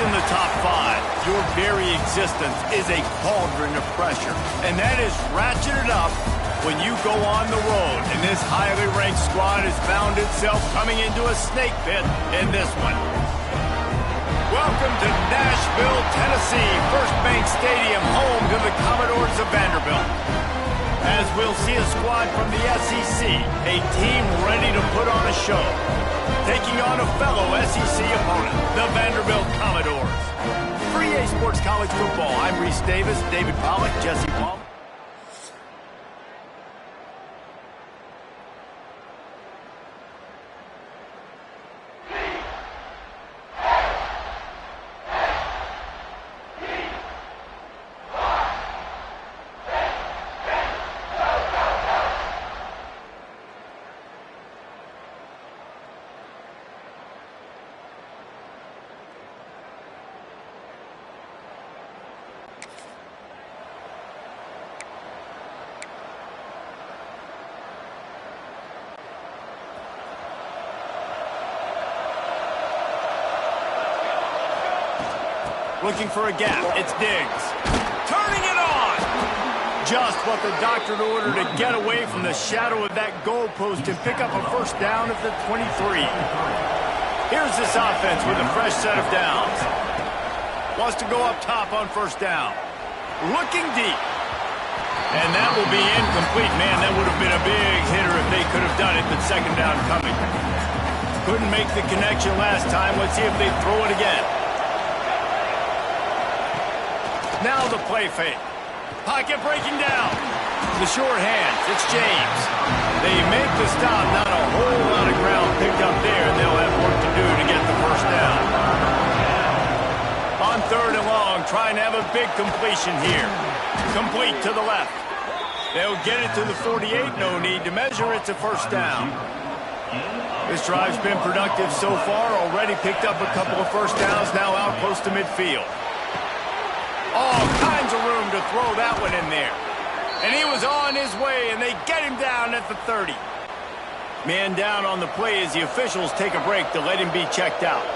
in the top 5, your very existence is a cauldron of pressure. And that is ratcheted up when you go on the road. And this highly ranked squad has found itself coming into a snake pit in this one. Welcome to Nashville, Tennessee, First Bank Stadium, home to the Commodores of Vanderbilt. As we'll see a squad from the SEC, a team ready to put on a show, taking on a fellow SEC opponent, the Vanderbilt Commodores. For EA Sports College Football, I'm Reese Davis, David Pollack, Jesse Palmer. Looking for a gap, it's Diggs. Turning it on! Just what the doctor ordered to get away from the shadow of that goalpost and pick up a first down at the 23. Here's this offense with a fresh set of downs. Wants to go up top on first down. Looking deep. And that will be incomplete. Man, that would have been a big hitter if they could have done it, but second down coming. Couldn't make the connection last time. Let's see if they throw it again. Now the play fake. Pocket breaking down. The short hands. It's James. They make the stop. Not a whole lot of ground picked up there, and they'll have work to do to get the first down. On third and long, trying to have a big completion here. Complete to the left. They'll get it to the 48. No need to measure. It's a first down. This drive's been productive so far. Already picked up a couple of first downs. Now out close to midfield. All kinds of room to throw that one in there. And he was on his way, and they get him down at the 30. Man down on the play as the officials take a break to let him be checked out.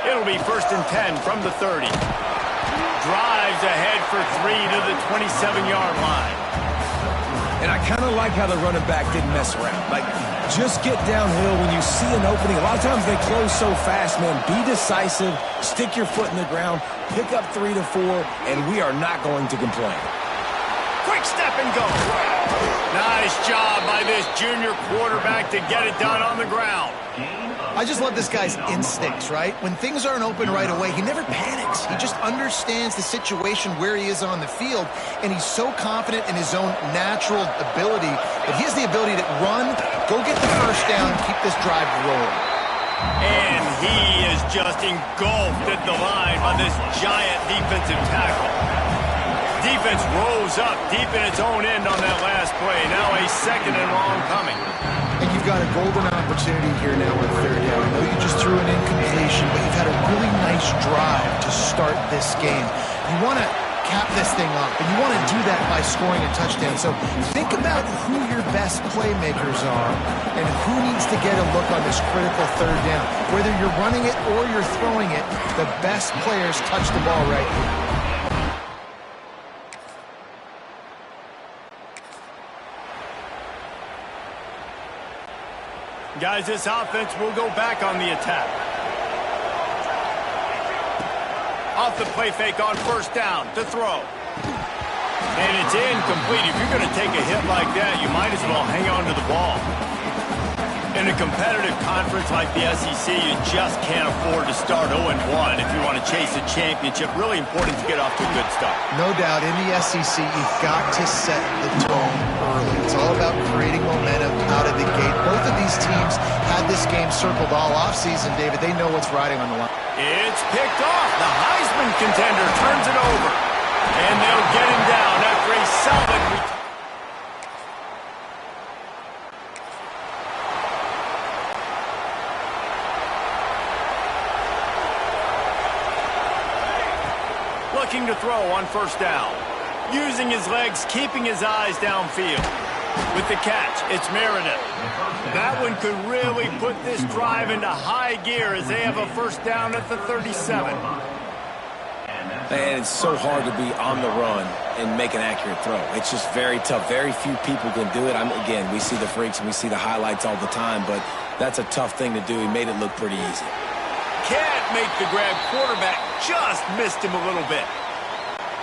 It'll be 1st and 10 from the 30. Drives ahead for 3 to the 27-yard line. And I kind of like how the running back didn't mess around. Like, just get downhill when you see an opening. A lot of times they close so fast, man. Be decisive, stick your foot in the ground, pick up 3 to 4, and we are not going to complain. Quick step and go. Nice job by this junior quarterback to get it done on the ground. I just love this guy's instincts, right? When things aren't open right away, he never panics. He just understands the situation where he is on the field, and he's so confident in his own natural ability that he has the ability to run, go get the first down, keep this drive rolling. And he is just engulfed at the line by this giant defensive tackle. Defense rose up deep in its own end on that last play. Now a 2nd and long coming. And you've got a golden opportunity here now on third down. I know you just threw an incompletion, but you've had a really nice drive to start this game. You want to cap this thing off, and you want to do that by scoring a touchdown. So think about who your best playmakers are and who needs to get a look on this critical third down. Whether you're running it or you're throwing it, the best players touch the ball right here. Guys, this offense will go back on the attack. Off the play fake on first down to throw. And it's incomplete. If you're going to take a hit like that, you might as well hang on to the ball. In a competitive conference like the SEC, you just can't afford to start 0-1 if you want to chase a championship. Really important to get off to a good start. No doubt, in the SEC, you've got to set the tone early. It's all about creating momentum out of the gate. Both of these teams had this game circled all offseason, David. They know what's riding on the line. It's picked off. The Heisman contender turns it over. And they'll get him down after a solid return. Looking to throw on first down. Using his legs, keeping his eyes downfield. With the catch, it's Meredith. That one could really put this drive into high gear as they have a first down at the 37. And it's so hard to be on the run and make an accurate throw. It's just very tough. Very few people can do it. Again, we see the freaks and we see the highlights all the time, but that's a tough thing to do. He made it look pretty easy. Can't make the grab. Quarterback just missed him a little bit.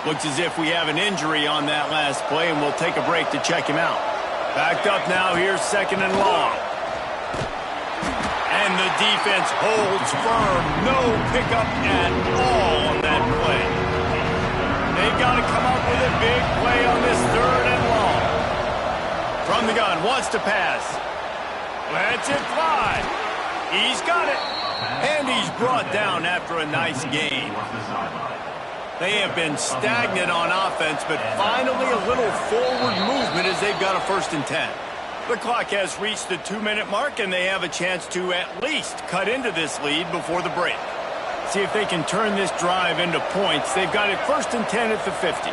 Looks as if we have an injury on that last play, and we'll take a break to check him out. Backed up now, here's 2nd and long. And the defense holds firm. No pickup at all on that play. They've got to come up with a big play on this 3rd and long. From the gun, wants to pass. Lets it fly. He's got it. And he's brought down after a nice gain. They have been stagnant on offense, but finally a little forward movement as they've got a 1st and 10. The clock has reached the 2-minute mark, and they have a chance to at least cut into this lead before the break. See if they can turn this drive into points. They've got it 1st and 10 at the 50.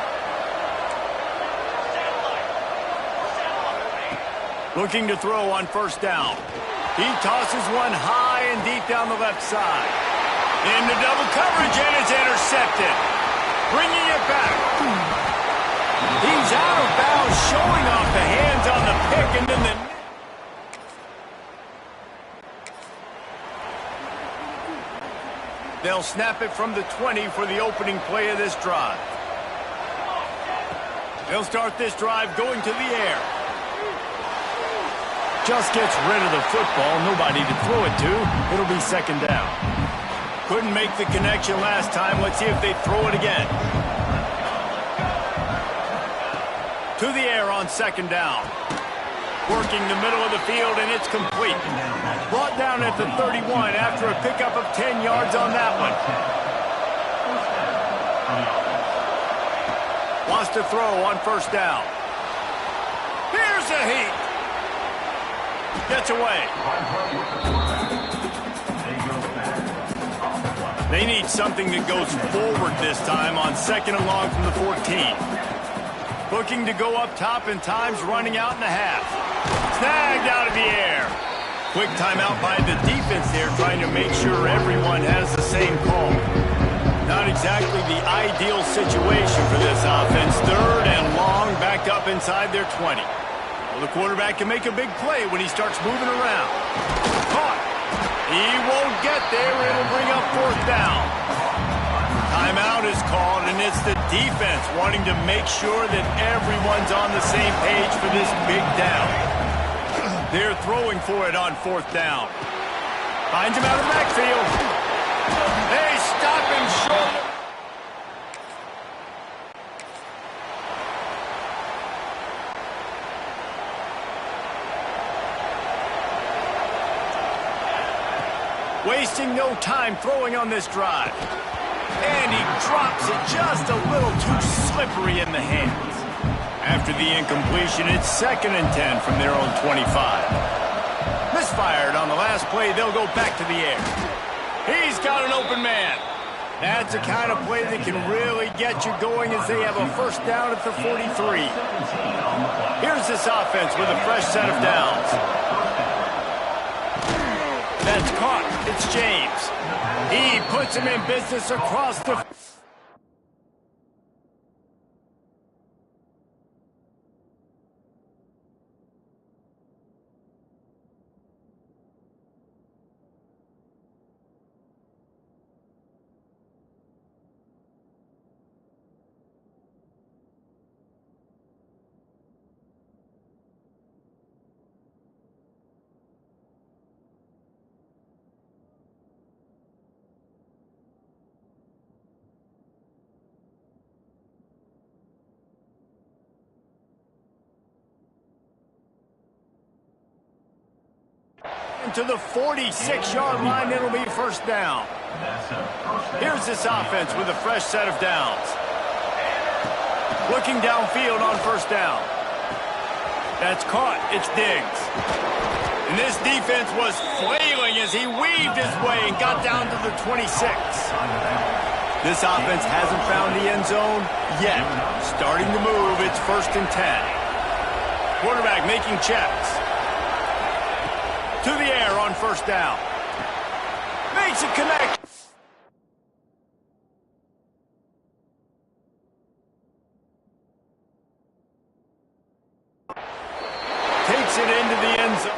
Looking to throw on 1st down. He tosses one high and deep down the left side. Into double coverage, and it's intercepted. Bringing it back. He's out of bounds, showing off the hands on the pick, and then they'll snap it from the 20 for the opening play of this drive. They'll start this drive going to the air. Just gets rid of the football, nobody to throw it to. It'll be 2nd down. Couldn't make the connection last time. Let's see if they throw it again. To the air on 2nd down. Working the middle of the field, and it's complete. Brought down at the 31 after a pickup of 10 yards on that one. Wants to throw on 1st down. Here's a heat. Gets away. They need something that goes forward this time on 2nd and long from the 14. Looking to go up top, and time's running out in the half. Snagged out of the air. Quick timeout by the defense there, trying to make sure everyone has the same call. Not exactly the ideal situation for this offense. 3rd and long, back up inside their 20. Well, the quarterback can make a big play when he starts moving around. Caught. He won't get there. It'll bring up 4th down. Timeout is called, and it's the defense wanting to make sure that everyone's on the same page for this big down. They're throwing for it on 4th down. Finds him out of the backfield. They stop him short. Wasting no time throwing on this drive. And he drops it just a little too slippery in the hands. After the incompletion, it's 2nd and 10 from their own 25. Misfired on the last play, they'll go back to the air. He's got an open man. That's the kind of play that can really get you going as they have a 1st down at the 43. Here's this offense with a fresh set of downs. That's caught. It's James. He puts him in business across the... to the 46-yard line. It'll be 1st down. Here's this offense with a fresh set of downs. Looking downfield on 1st down. That's caught. It's Diggs. And this defense was flailing as he weaved his way and got down to the 26. This offense hasn't found the end zone yet. Starting to move. It's 1st and 10. Quarterback making checks. To the air on 1st down. Makes a connection. makes it into the end zone.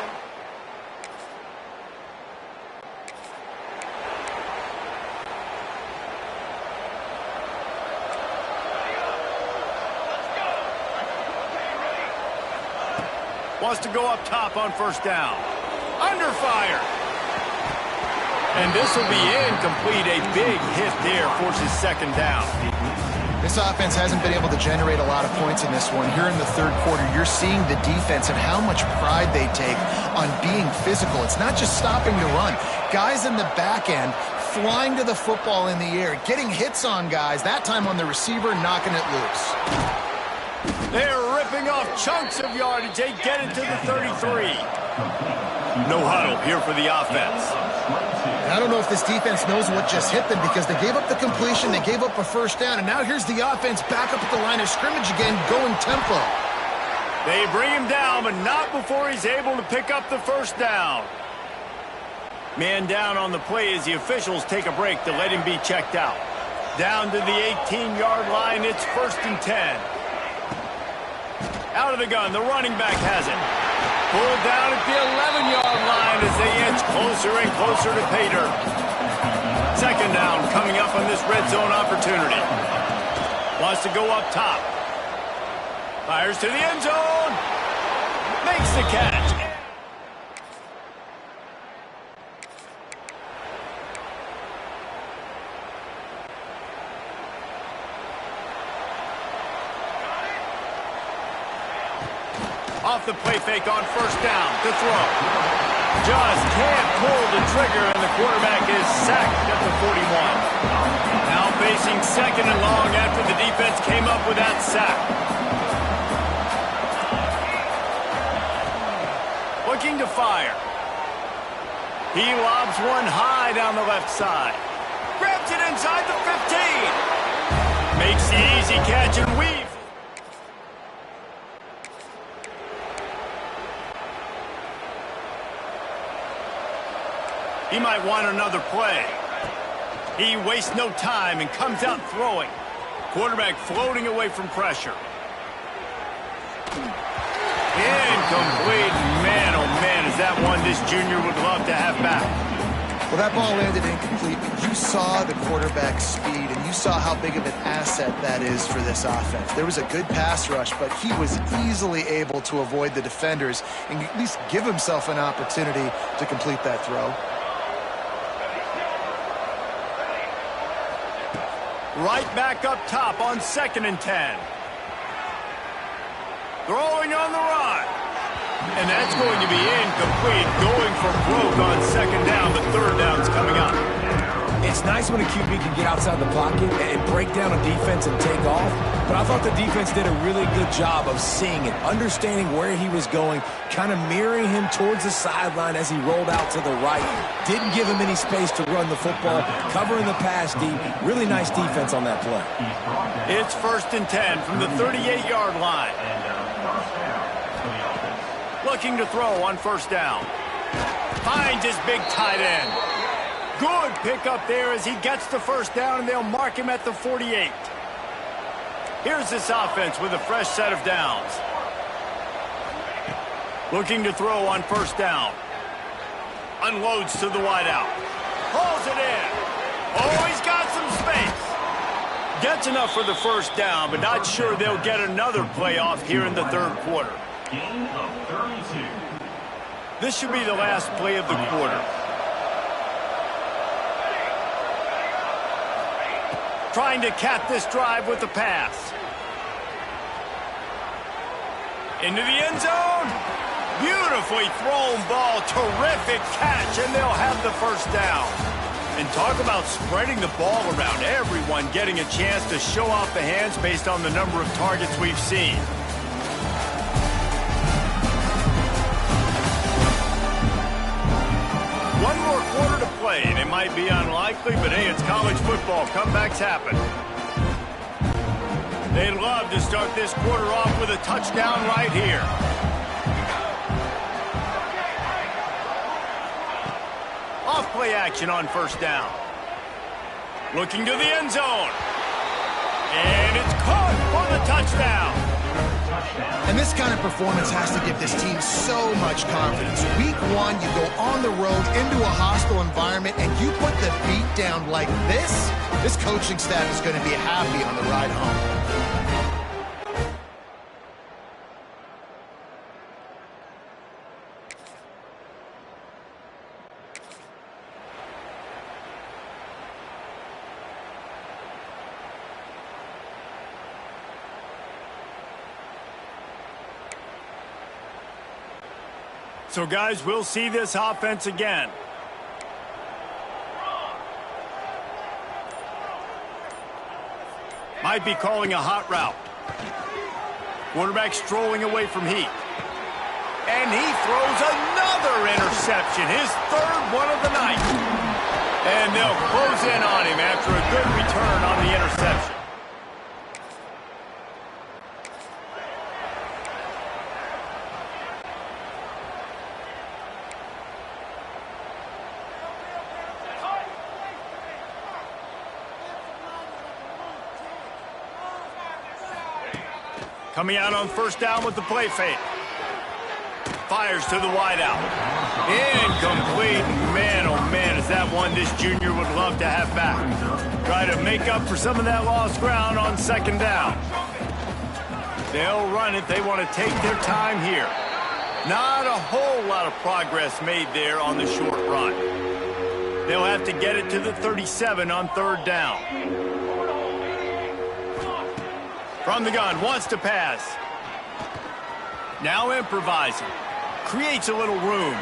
Wants to go up top on first down. Under fire. And this will be incomplete. A big hit there forces second down. This offense hasn't been able to generate a lot of points in this one. Here in the third quarter, you're seeing the defense and how much pride they take on being physical. It's not just stopping the run. Guys in the back end flying to the football in the air, getting hits on guys, that time on the receiver, knocking it loose. They're ripping off chunks of yardage. They get it to the 33. No huddle here for the offense. I don't know if this defense knows what just hit them because they gave up the completion, they gave up a first down, and now here's the offense back up at the line of scrimmage again, going tempo. They bring him down, but not before he's able to pick up the first down. Man down on the play as the officials take a break to let him be checked out. Down to the 18-yard line, it's 1st and 10. Out of the gun, the running back has it. Pulled down at the 11-yard line as they inch closer and closer to pay dirt. Second down coming up on this red zone opportunity. Wants to go up top. Fires to the end zone. Makes the catch. Off the play fake on first down to throw. Just can't pull the trigger, and the quarterback is sacked at the 41. Now facing second and long after the defense came up with that sack. Looking to fire. He lobs one high down the left side. Grabs it inside the 15. Makes the easy catch and weave. He might want another play. He wastes no time and comes out throwing. Quarterback floating away from pressure. Incomplete. Man, oh man, is that one this junior would love to have back. Well, that ball landed incomplete, but you saw the quarterback's speed, and you saw how big of an asset that is for this offense. There was a good pass rush, but he was easily able to avoid the defenders and at least give himself an opportunity to complete that throw. Right back up top on 2nd and 10. Throwing on the run. And that's going to be incomplete. Going for broke on second down, but third down's coming up. It's nice when a QB can get outside the pocket and break down a defense and take off, but I thought the defense did a really good job of seeing it, understanding where he was going, kind of mirroring him towards the sideline as he rolled out to the right. Didn't give him any space to run the football, covering the pass deep. Really nice defense on that play. It's 1st and 10 from the 38-yard line. Looking to throw on first down. Finds his big tight end. Good pickup there as he gets the first down, and they'll mark him at the 48. Here's this offense with a fresh set of downs. Looking to throw on first down. Unloads to the wideout. Hauls it in. Oh, he's got some space. Gets enough for the first down, but not sure they'll get another play off here in the third quarter. Gain of 32. This should be the last play of the quarter. Trying to cap this drive with the pass. Into the end zone. Beautifully thrown ball. Terrific catch, and they'll have the first down. And talk about spreading the ball around. Everyone getting a chance to show off the hands based on the number of targets we've seen. One more quarter to play, and it might be unlikely, but hey, it's college football. Comebacks happen. They'd love to start this quarter off with a touchdown right here. Off play action on first down. Looking to the end zone. And it's caught for the touchdown. touchdown. And this kind of performance has to give this team so much confidence. Week 1, you go on the road into a hostile environment, and you put the beat down like this. This coaching staff is going to be happy on the ride home. So, guys, we'll see this offense again. Might be calling a hot route. Quarterback strolling away from heat. And he throws another interception, his third one of the night. And they'll close in on him after a good return on the interception. Coming out on first down with the play fake. Fires to the wideout. Incomplete. Man, oh man, is that one this junior would love to have back. Try to make up for some of that lost ground on second down. They'll run it. They want to take their time here. Not a whole lot of progress made there on the short run. They'll have to get it to the 37 on third down. From the gun, wants to pass. Now improvising. Creates a little room.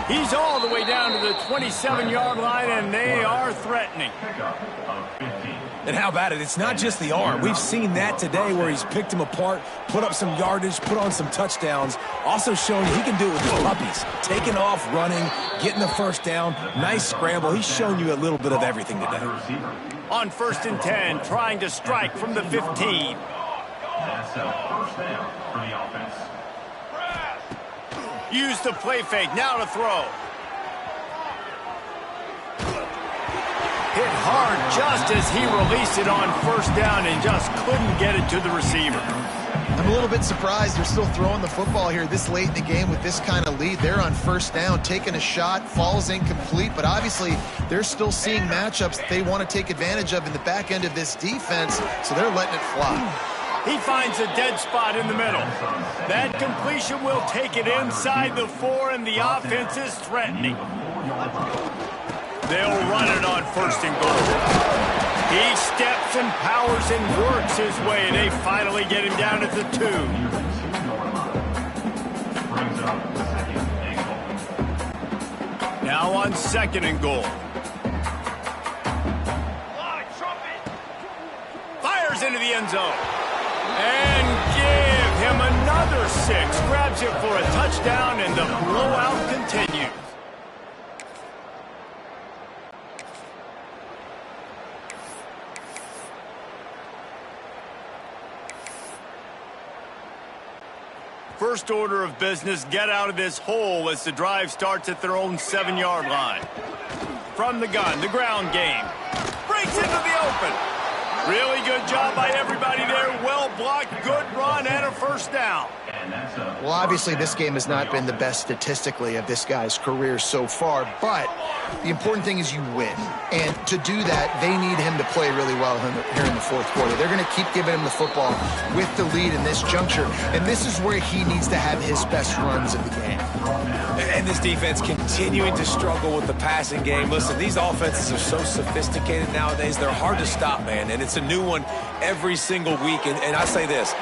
He's all the way down to the 27-yard line, and they are threatening. And how about it? It's not just the arm. We've seen that today where he's picked him apart, put up some yardage, put on some touchdowns. Also showing he can do it with his puppies. Taking off, running, getting the first down. Nice scramble. He's shown you a little bit of everything today. On 1st and 10, trying to strike from the 15. That's a first down for the offense. Use the play fake, now to throw. Hit hard just as he released it on first down and just couldn't get it to the receiver. I'm a little bit surprised they're still throwing the football here this late in the game with this kind of lead. They're on first down, taking a shot, falls incomplete, but obviously they're still seeing matchups that they want to take advantage of in the back end of this defense, so they're letting it fly. He finds a dead spot in the middle. That completion will take it inside the 4, and the offense is threatening. They'll run it on 1st and goal. He steps and powers and works his way. They finally get him down at the 2. Now on 2nd and goal. Fires into the end zone. And give him another 6. Grabs it for a touchdown, and the blowout continues. First order of business, get out of this hole as the drive starts at their own 7-yard line. From the gun, the ground game. Breaks into the open. Really good job by everybody there. Well blocked, good run, and a first down. Well, obviously, this game has not been the best statistically of this guy's career so far, but the important thing is you win. And to do that, they need him to play really well here in the 4th quarter. They're going to keep giving him the football with the lead in this juncture, and this is where he needs to have his best runs of the game. And this defense continuing to struggle with the passing game. Listen, these offenses are so sophisticated nowadays. They're hard to stop, man, and it's a new one every single week. And I say this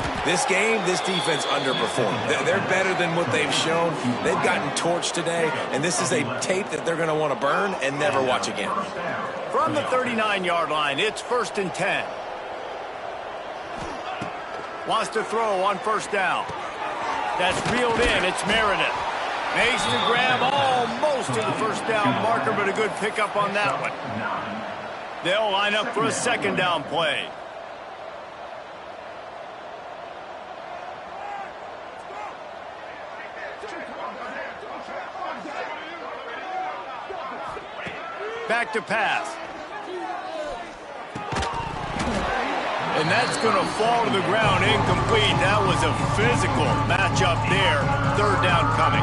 game, this defense underperformed. They're better than what they've shown. They've gotten torched today, and this is a tape that they're going to want to burn and never watch again. From the 39-yard line, it's 1st and 10. Wants to throw on 1st down. That's reeled in. It's Meredith. Makes the grab almost to the 1st down marker, but a good pickup on that one. They'll line up for a 2nd down play. Back to pass. And that's going to fall to the ground incomplete. That was a physical matchup there. Third down coming.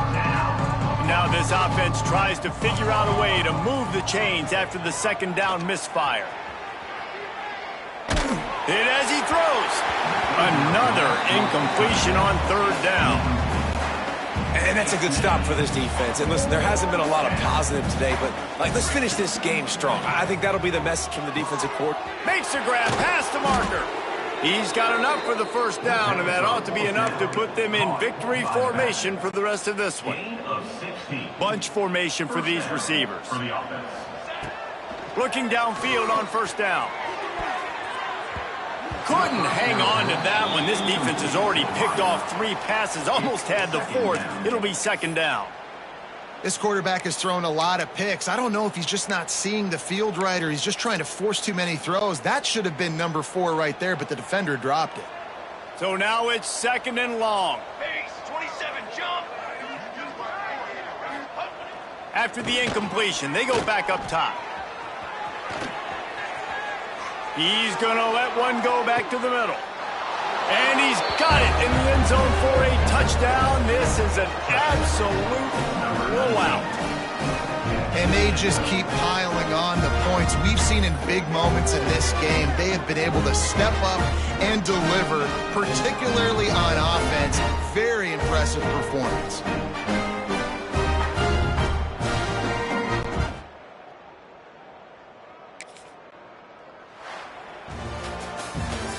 Now this offense tries to figure out a way to move the chains after the second down misfire. Hit as he throws. Another incompletion on third down. And that's a good stop for this defense. And listen, there hasn't been a lot of positive today, but let's finish this game strong. I think that'll be the message from the defensive coordinator. Makes a grab past the marker. He's got enough for the first down, and that ought to be enough to put them in victory formation for the rest of this one. Bunch formation for these receivers. Looking downfield on first down. Couldn't hang on to that one. This defense has already picked off 3 passes, almost had the 4th. It'll be second down. This quarterback has thrown a lot of picks. I don't know if he's just not seeing the field right or he's just trying to force too many throws. That should have been number 4 right there, but the defender dropped it. So now it's second and long. Base, 27, jump. After the incompletion, they go back up top. He's going to let one go back to the middle. And he's got it in the end zone for a touchdown. This is an absolute blowout. And they just keep piling on the points. We've seen in big moments in this game, they have been able to step up and deliver, particularly on offense. Very impressive performance.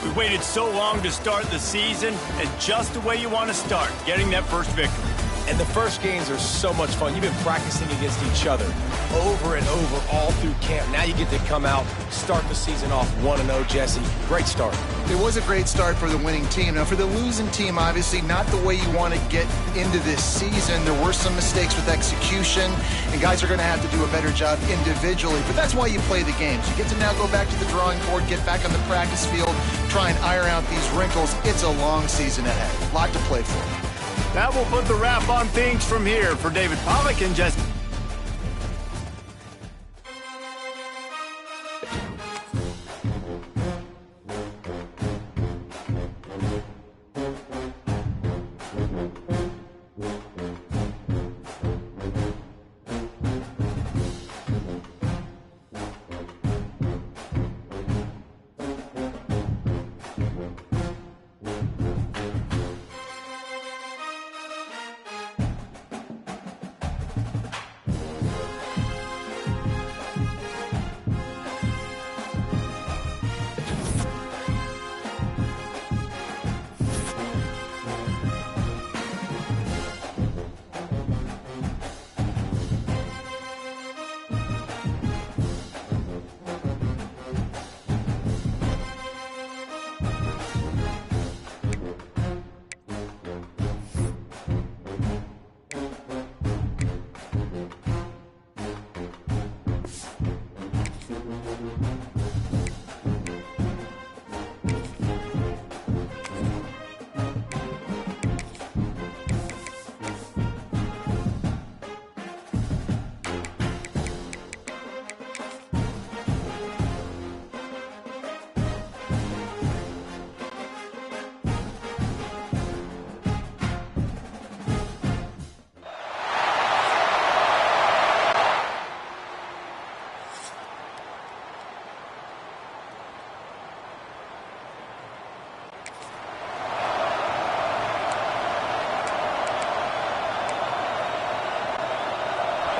We waited so long to start the season, and just the way you want to start, getting that first victory. And the first games are so much fun. You've been practicing against each other over and over all through camp. Now you get to come out, start the season off 1-0, Jesse. Great start. It was a great start for the winning team. Now, for the losing team, obviously not the way you want to get into this season. There were some mistakes with execution, and guys are going to have to do a better job individually. But that's why you play the games. You get to now go back to the drawing board, get back on the practice field, try and iron out these wrinkles. It's a long season ahead. A lot to play for. That will put the wrap on things from here for David Pollack and Jesse.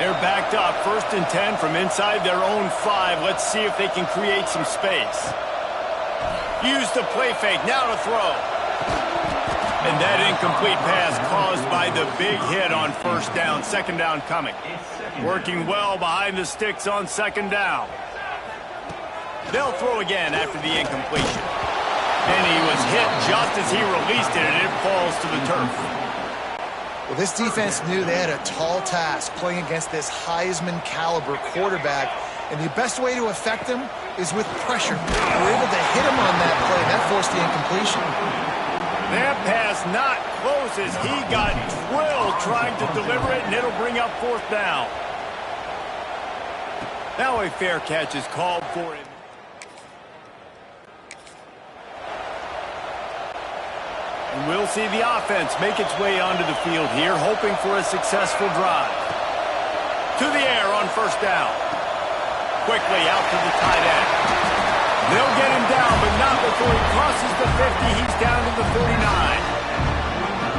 They're backed up, 1st and 10 from inside their own 5. Let's see if they can create some space. Use the play fake, now to throw. And that incomplete pass caused by the big hit on first down. Second down coming. Working well behind the sticks on second down. They'll throw again after the incompletion. And he was hit just as he released it, and it falls to the turf. Well, this defense knew they had a tall task playing against this Heisman caliber quarterback, and the best way to affect him is with pressure. They were able to hit him on that play, and that forced the incompletion. That pass not close as he got drilled trying to deliver it, and it'll bring up 4th down. Now a fair catch is called for him. And we'll see the offense make its way onto the field here, hoping for a successful drive. To the air on first down. Quickly out to the tight end. They'll get him down, but not before he crosses the 50. He's down to the 49.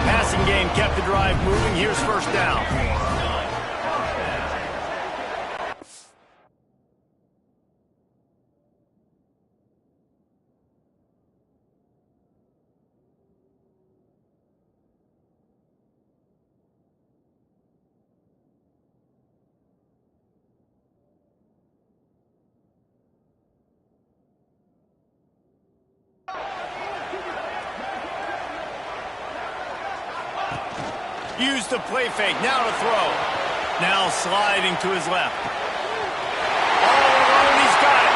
Passing game kept the drive moving. Here's first down. Use the play fake. Now to throw. Now sliding to his left. All alone, he's got it.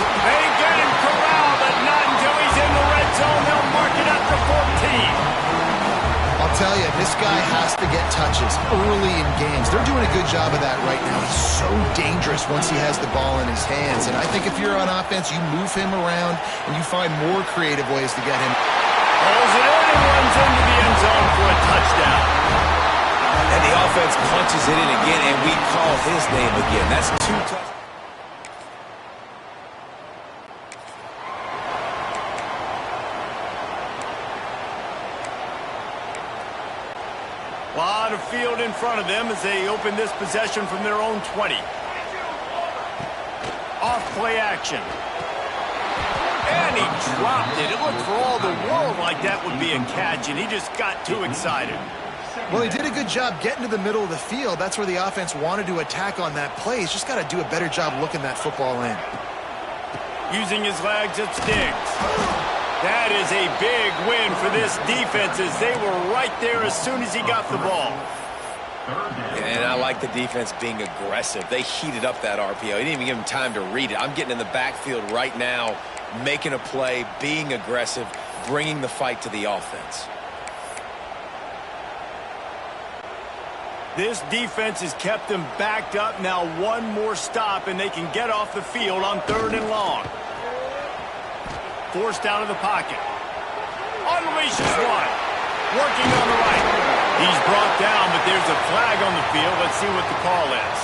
They get him corralled, but not until he's in the red zone. They'll mark it up to 14. I'll tell you, this guy has to get touches early in games. They're doing a good job of that right now. He's so dangerous once he has the ball in his hands. And I think if you're on offense, you move him around and you find more creative ways to get him. Pulls it in and runs into the end zone for a touchdown. And the offense punches it in again, and we call his name again. That's 2 touchdowns. A lot of field in front of them as they open this possession from their own 20. Off play action. And he dropped it. It looked for all the world like that would be a catch, and he just got too excited. Well, he did a good job getting to the middle of the field. That's where the offense wanted to attack on that play. He's just got to do a better job looking that football in. Using his legs, it's Diggs. That is a big win for this defense as they were right there as soon as he got the ball. And I like the defense being aggressive. They heated up that RPO. He didn't even give him time to read it. I'm getting in the backfield right now, making a play, being aggressive, bringing the fight to the offense. This defense has kept them backed up. Now one more stop, and they can get off the field on 3rd and long. Forced out of the pocket. Unleashes one. Working on the right. He's brought down, but there's a flag on the field. Let's see what the call is.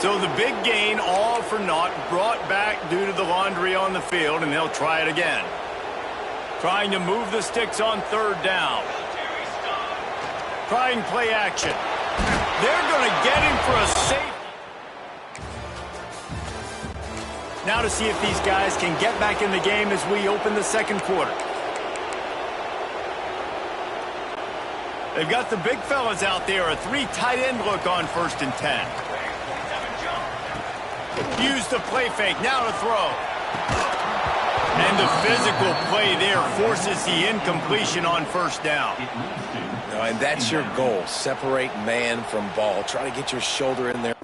So the big gain, all for naught, brought back due to the laundry on the field, and they'll try it again. Trying to move the sticks on 3rd down. Trying play action. They're going to get him for a safety. Now to see if these guys can get back in the game as we open the 2nd quarter. They've got the big fellas out there, a 3 tight end look on 1st and 10. Use the play fake, now to throw. And the physical play there forces the incompletion on 1st down. And that's your goal. Separate man from ball. Try to get your shoulder in there.